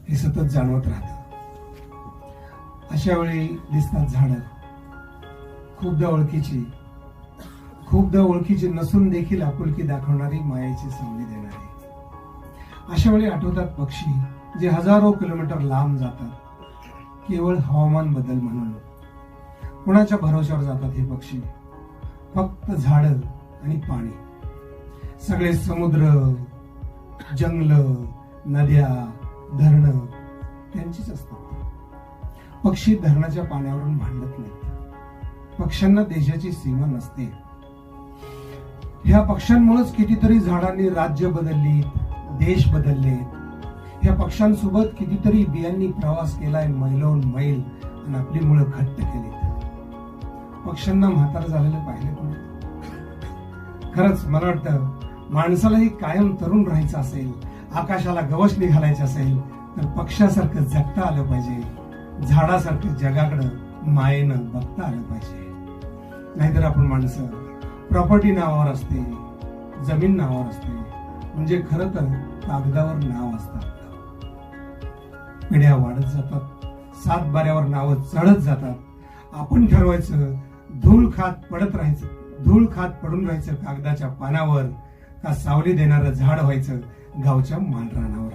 हे सतत जाणवत राहतं. अशा वेळी दिसतात झाडं, खूपदा ओळखीची नसून देखील आपुलकी दाखवणारी, मायेची सावली देणारी. अशा वेळी आठवतात पक्षी, जे हजारो किलोमीटर लांब जातात केवळ हवामान बदल म्हणून. कोणाच्या भरोश्यावर जातात हे पक्षी? फक्त झाडं आणि पाणी. सगळे समुद्र, जंगल, नद्या, धरणं त्यांचीच असतात. पक्षी धरणाच्या पाण्यावरून भांडत नाहीत. पक्ष्यांना देशाची सीमा नसते. ह्या पक्ष्यांमुळेच कितीतरी झाडांनी राज्य बदलली, देश बदलले. ह्या पक्ष्यांसोबत कितीतरी बियांनी प्रवास केलाय, मैलोन मैल, आणि आपली मुळं घट्ट केली. पक्ष्यांना म्हातार झालेलं पाहिलं कोणी? खरंच मला वाटतं, माणसालाही कायम तरुण राहायचं असेल, आकाशाला गवसणी घालायची असेल, तर पक्ष्यासारखं जगता आलं पाहिजे, झाडासारखं जगाकडं मायेनं बघता आलं पाहिजे. नाहीतर आपण माणसं प्रॉपर्टी नावावर असते, जमीन नावावर असते, म्हणजे खरं तर कागदावर नाव असतात. पिढ्या वाढत जातात, सात बाऱ्यावर नावं चढत जातात. आपण ठरवायचं धूळ खात पडून राहायचं कागदाच्या पानावर, का सावली देणारं झाड व्हायचं गावच्या मालरानावर.